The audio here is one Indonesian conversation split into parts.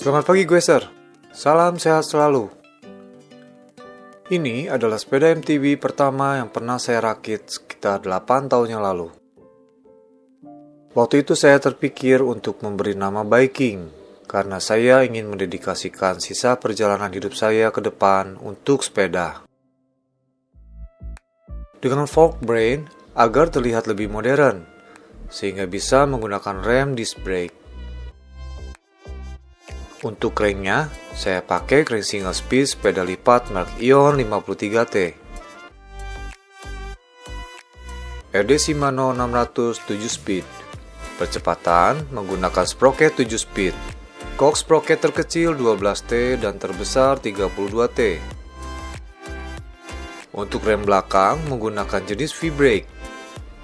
Selamat pagi Gueser, salam sehat selalu. Ini adalah sepeda MTB pertama yang pernah saya rakit sekitar 8 tahun yang lalu. Waktu itu saya terpikir untuk memberi nama biking, karena saya ingin mendedikasikan sisa perjalanan hidup saya ke depan untuk sepeda. Dengan fork brain agar terlihat lebih modern, sehingga bisa menggunakan rem disc brake. Untuk cranknya, saya pakai crank single speed sepeda lipat merek Ion 53T. RD Shimano 600 7 speed. Percepatan menggunakan sprocket 7 speed. Cox sprocket terkecil 12T dan terbesar 32T. Untuk rem belakang menggunakan jenis V-brake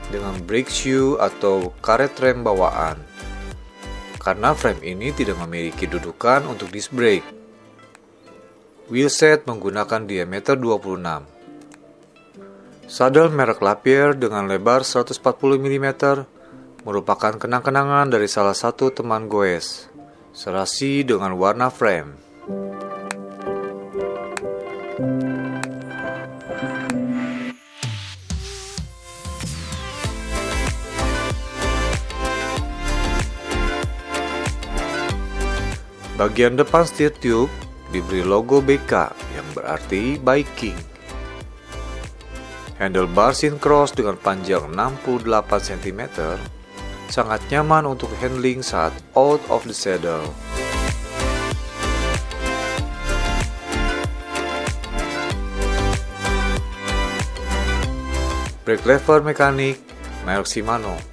dengan brake shoe atau karet rem bawaan. Karena frame ini tidak memiliki dudukan untuk disc brake. Wheelset menggunakan diameter 26. Saddle merek Lapierre dengan lebar 140 mm merupakan kenang-kenangan dari salah satu teman goes, serasi dengan warna frame. Bagian depan steer tube diberi logo BK yang berarti biking. Handlebar syncross dengan panjang 68 cm sangat nyaman untuk handling saat out of the saddle. Brake lever mekanik merek Shimano.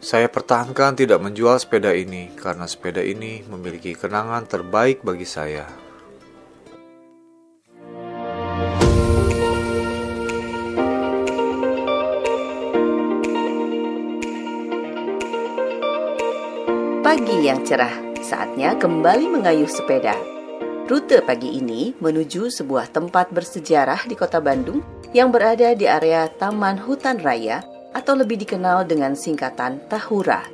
Saya pertahankan tidak menjual sepeda ini karena sepeda ini memiliki kenangan terbaik bagi saya. Pagi yang cerah, saatnya kembali mengayuh sepeda. Rute pagi ini menuju sebuah tempat bersejarah di kota Bandung yang berada di area Taman Hutan Raya atau lebih dikenal dengan singkatan Tahura.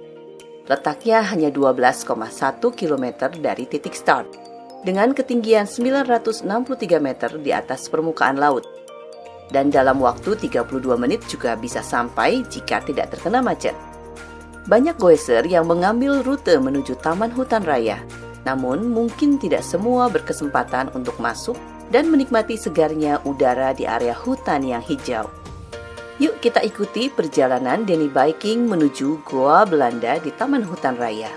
Letaknya hanya 12,1 km dari titik start, dengan ketinggian 963 meter di atas permukaan laut. Dan dalam waktu 32 menit juga bisa sampai jika tidak terkena macet. Banyak goeser yang mengambil rute menuju Taman Hutan Raya, namun mungkin tidak semua berkesempatan untuk masuk dan menikmati segarnya udara di area hutan yang hijau. Yuk kita ikuti perjalanan Denny Biking menuju Goa Belanda di Taman Hutan Raya.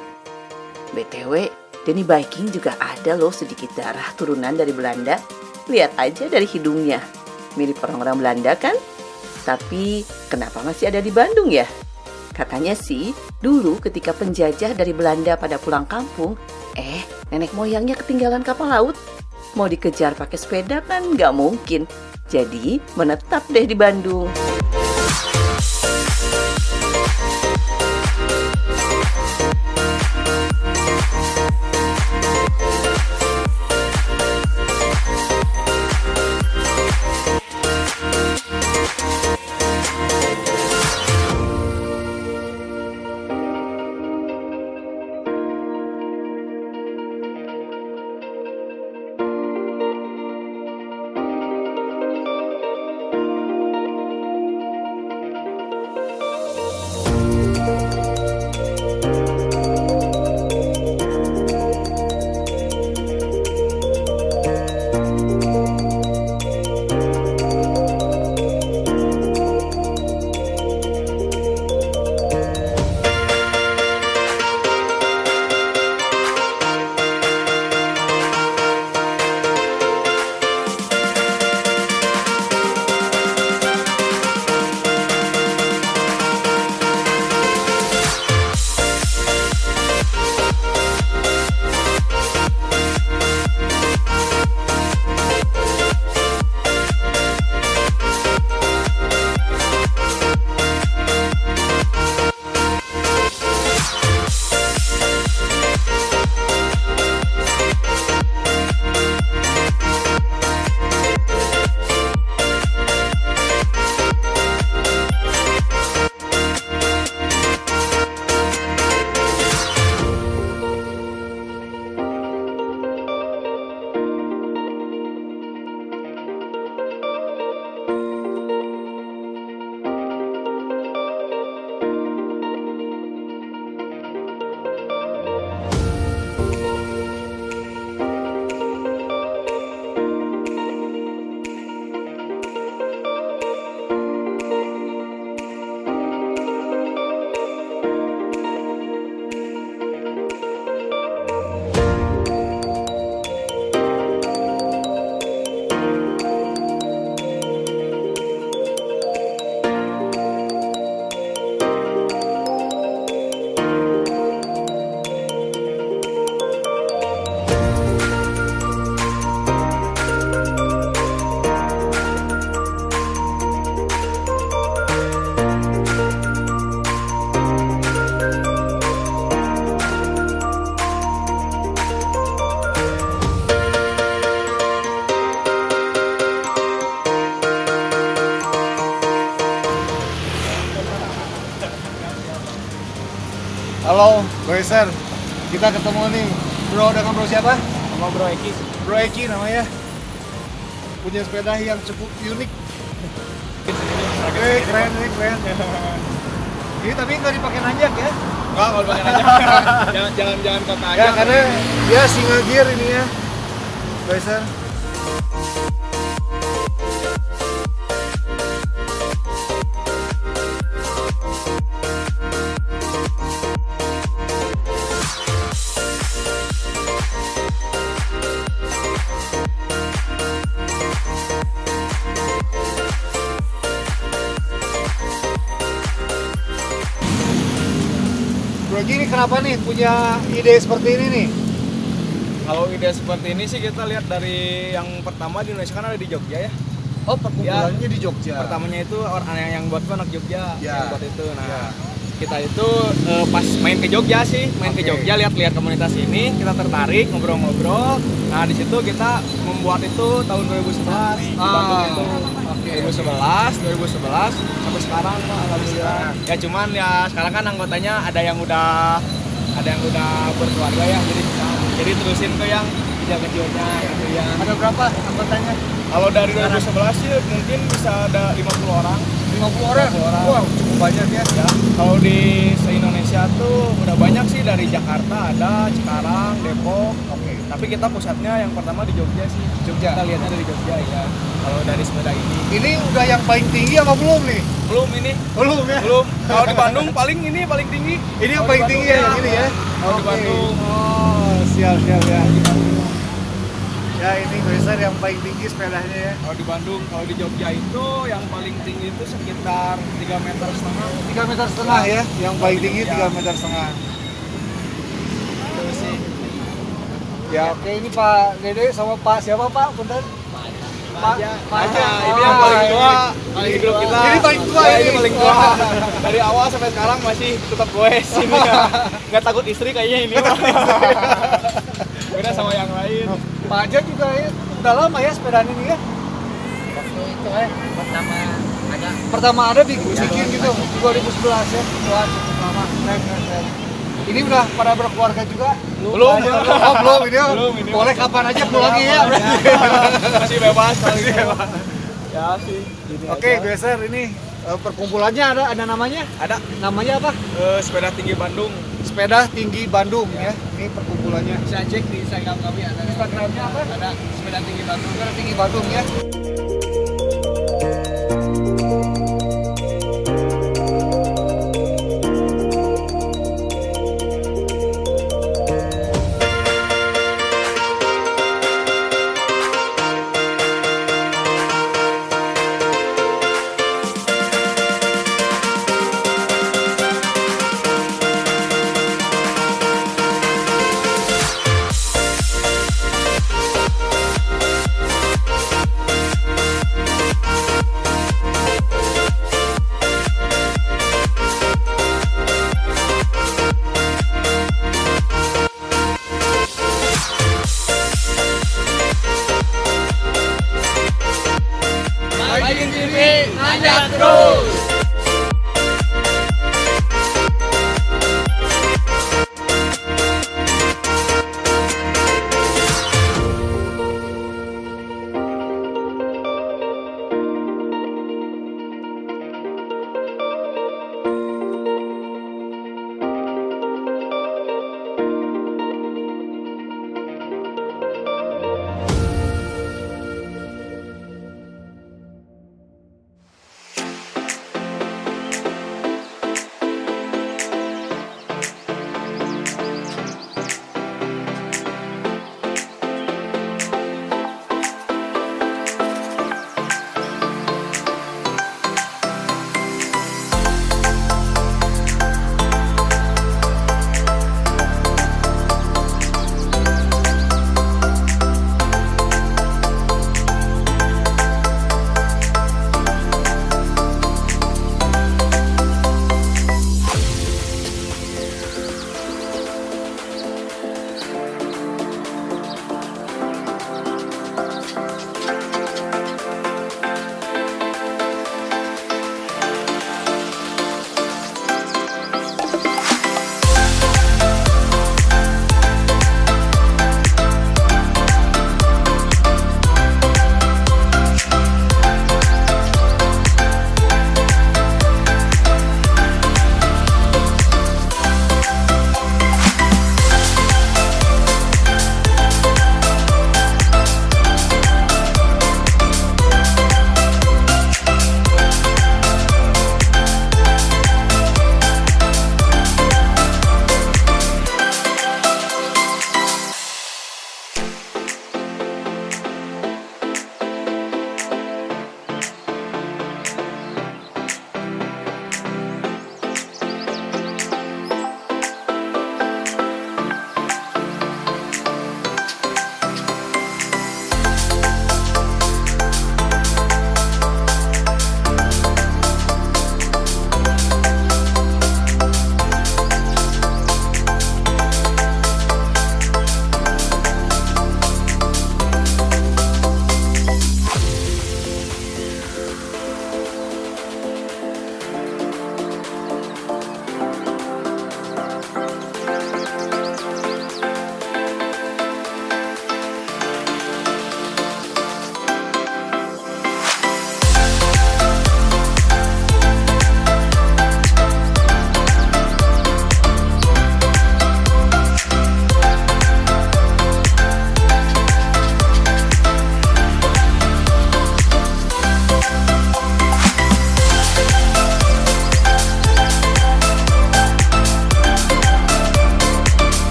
BTW, Denny Biking juga ada loh sedikit darah turunan dari Belanda. Lihat aja dari hidungnya. Mirip orang-orang Belanda kan? Tapi kenapa masih ada di Bandung ya? Katanya sih, dulu ketika penjajah dari Belanda pada pulang kampung, nenek moyangnya ketinggalan kapal laut. Mau dikejar pakai sepeda kan nggak mungkin. Jadi menetap deh di Bandung. Halo, Boyser. Kita ketemu nih. Bro, dengan bro siapa? Sama Bro Eki. Bro Eki namanya. Punya sepeda yang cukup unik. Keren. Ini tapi nggak dipakai nanjak ya? Enggak, kalau pakai aja. Jangan kota aja. Ya, karena dia single gear ini ya. Boyser. Bro Eki ini kenapa nih punya ide seperti ini nih? Kalau ide seperti ini sih kita lihat dari yang pertama di Indonesia kan ada di Jogja ya. Oh, perkumpulannya di Jogja. Pertamanya itu orang yang buat itu anak Jogja Ya. yang buat itu. Nah, Ya. kita itu pas main ke Jogja sih, main ke Oke. Jogja lihat-lihat komunitas ini, kita tertarik ngobrol-ngobrol. Nah, di situ kita membuat itu tahun 2011 di Bandung itu. Oke. 2011 sampai sekarang Pak, alhamdulillah. Ya cuman ya sekarang kan anggotanya ada yang udah berkeluarga ya, jadi terusin ke yang kecil-kecilnya gitu ya. Ada berapa anggotanya? Kalau dari 2011 sih mungkin bisa ada 50 orang. 50 orang? 50 orang. Wow, cukup banyak ya. Ya, kalau di se-Indonesia tuh udah banyak sih, dari Jakarta ada, Cikarang, Depok. Oke. Tapi kita pusatnya yang pertama di Jogja sih. Jogja. Kita lihatnya dari Jogja ya. Kalau dari sepeda ini Ini udah yang paling tinggi apa belum nih? belum ini. Belum ya? Belum. Kalau di Bandung paling ini paling tinggi. Ini yang Kalau paling di tinggi Bandung ya, yang ini ya? Kalau di Oke. Bandung. Oh, siap ya. Ya, ini Boyser yang paling tinggi sepedanya ya. Kalau di Bandung, kalau di Jogja itu yang paling tinggi itu sekitar 3,5 meter. 3,5 meter ya? Yang paling tinggi 3,5 meter. Itu sih. Ya, oke, ini Pak Dede sama Pak siapa Pak? Punten? Pak Aja. Ini yang paling tua di grup kita. Ini paling tua Ya, ini. ini paling tua. Dari awal sampai sekarang masih tetap goes ini ya. Nggak takut istri kayaknya ini. Beda sama yang lain. Pak Aja juga ya, udah lama ya sepedaan ini ya? Waktu itu Pertama ada bikin gitu, 2011 ya. Wah, cukup lama. Keren. Ini udah pada berkeluarga juga? Belum. Oh, belum ini. Belum, ini Boleh kapan aja pulangnya ya. Masih bebas kalau gitu. Ya sih. gini Oke, aja. Geser ini perkumpulannya ada namanya? Ada Namanya apa? sepeda tinggi Bandung. Sepeda Tinggi Bandung ya. Ini perkumpulannya. bisa cek di Instagram kami ada. Instagramnya apa? Ada sepeda tinggi Bandung. Sepeda Tinggi Bandung ya.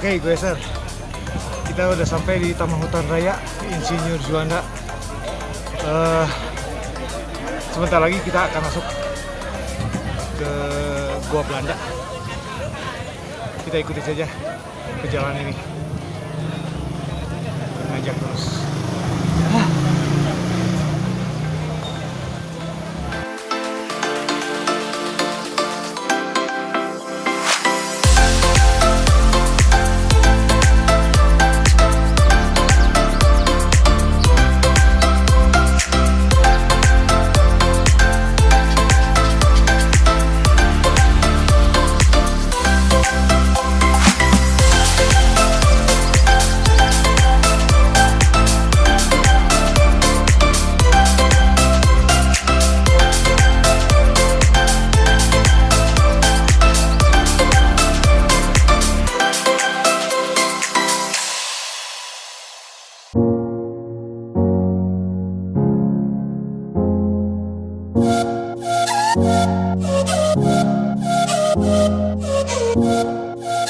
Oke, Gueser. Kita udah sampai di Taman Hutan Raya Insinyur Juanda. Sebentar lagi kita akan masuk ke Gua Belanda. Kita ikuti saja perjalanan ini. Ngajak terus.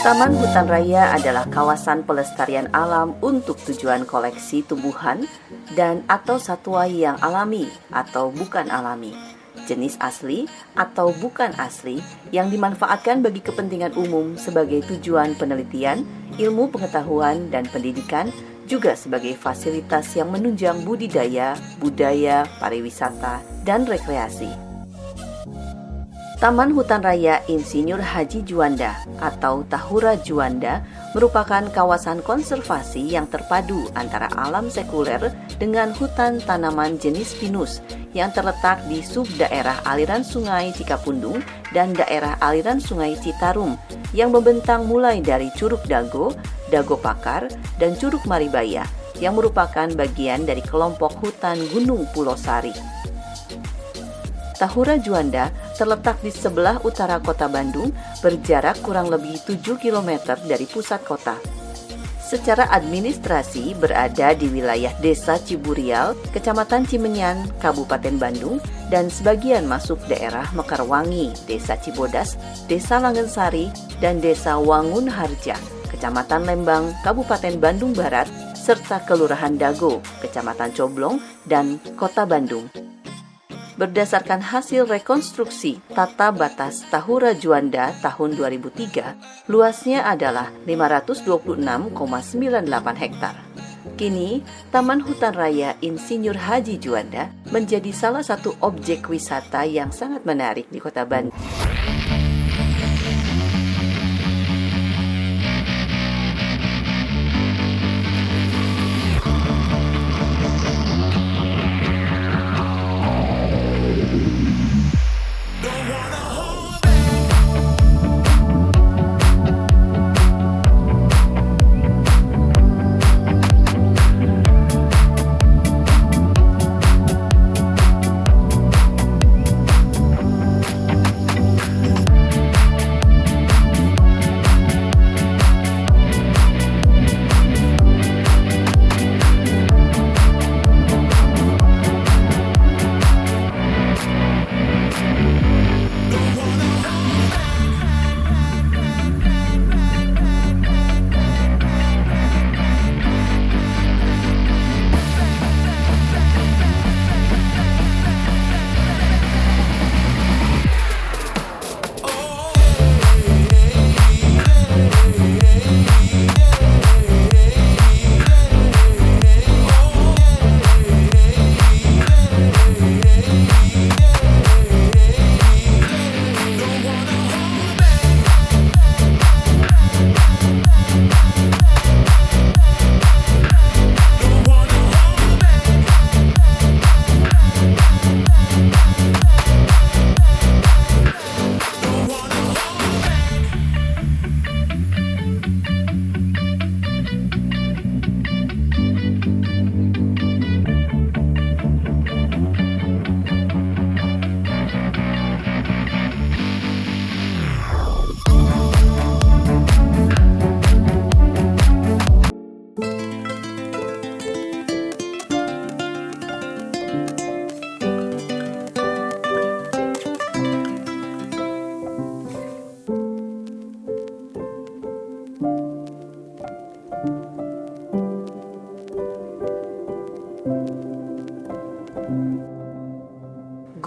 Taman Hutan Raya adalah kawasan pelestarian alam untuk tujuan koleksi tumbuhan dan atau satwa yang alami atau bukan alami, jenis asli atau bukan asli yang dimanfaatkan bagi kepentingan umum sebagai tujuan penelitian, ilmu pengetahuan dan pendidikan, juga sebagai fasilitas yang menunjang budidaya, budaya, pariwisata, dan rekreasi. Taman Hutan Raya Insinyur Haji Juanda atau Tahura Juanda merupakan kawasan konservasi yang terpadu antara alam sekuler dengan hutan tanaman jenis pinus yang terletak di subdaerah aliran sungai Cikapundung dan daerah aliran sungai Citarum yang membentang mulai dari Curug Dago, Dago Pakar, dan Curug Maribaya yang merupakan bagian dari kelompok hutan Gunung Pulau Sari. Tahura Juanda terletak di sebelah utara kota Bandung, berjarak kurang lebih 7 km dari pusat kota. Secara administrasi berada di wilayah Desa Ciburial, Kecamatan Cimenyan, Kabupaten Bandung, dan sebagian masuk daerah Mekarwangi, Desa Cibodas, Desa Langgensari, dan Desa Wangun Harja, Kecamatan Lembang, Kabupaten Bandung Barat, serta Kelurahan Dago, Kecamatan Coblong, dan Kota Bandung. Berdasarkan hasil rekonstruksi tata batas Tahura Juanda tahun 2003, luasnya adalah 526,98 hektar. Kini, Taman Hutan Raya Insinyur Haji Juanda menjadi salah satu objek wisata yang sangat menarik di Kota Bandung.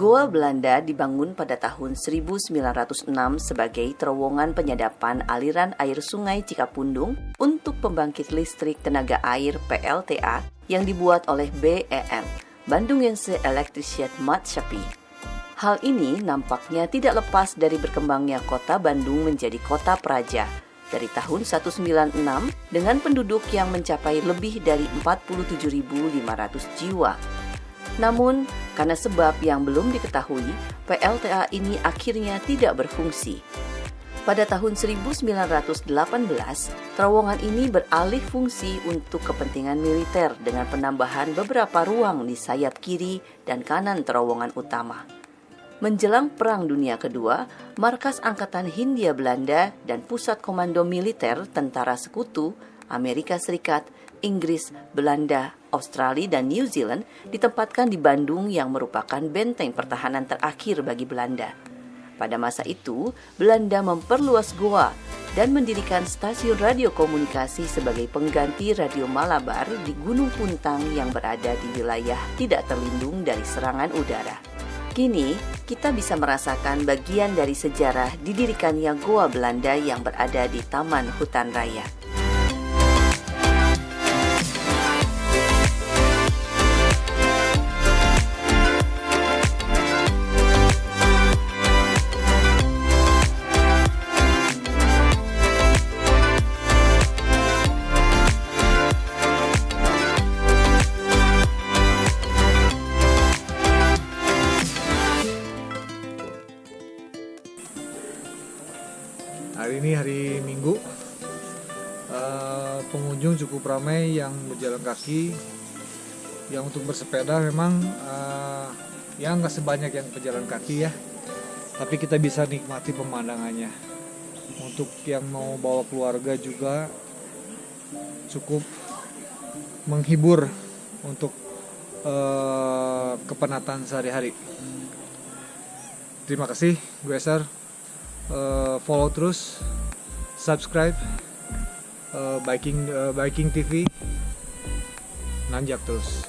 Goa Belanda dibangun pada tahun 1906 sebagai terowongan penyadapan aliran air sungai Cikapundung untuk pembangkit listrik tenaga air PLTA yang dibuat oleh BEM, Bandungense Elektrisitetmaatschappij. Hal ini nampaknya tidak lepas dari berkembangnya kota Bandung menjadi kota praja dari tahun 196 dengan penduduk yang mencapai lebih dari 47.500 jiwa. Namun, karena sebab yang belum diketahui, PLTA ini akhirnya tidak berfungsi. Pada tahun 1918, terowongan ini beralih fungsi untuk kepentingan militer dengan penambahan beberapa ruang di sayap kiri dan kanan terowongan utama. Menjelang Perang Dunia Kedua, markas Angkatan Hindia Belanda dan pusat komando militer tentara sekutu Amerika Serikat, Inggris, Belanda, Australia, dan New Zealand ditempatkan di Bandung yang merupakan benteng pertahanan terakhir bagi Belanda. Pada masa itu, Belanda memperluas Goa dan mendirikan stasiun radio komunikasi sebagai pengganti Radio Malabar di Gunung Puntang yang berada di wilayah tidak terlindung dari serangan udara. Kini, kita bisa merasakan bagian dari sejarah didirikannya Goa Belanda yang berada di Taman Hutan Raya. Hari ini hari Minggu, pengunjung cukup ramai yang berjalan kaki. Yang untuk bersepeda memang ya nggak sebanyak yang pejalan kaki ya, tapi kita bisa nikmati pemandangannya. Untuk yang mau bawa keluarga juga cukup menghibur untuk kepenatan sehari-hari. Terima kasih, gue Eser. Follow terus, subscribe Biking TV, nanjak terus.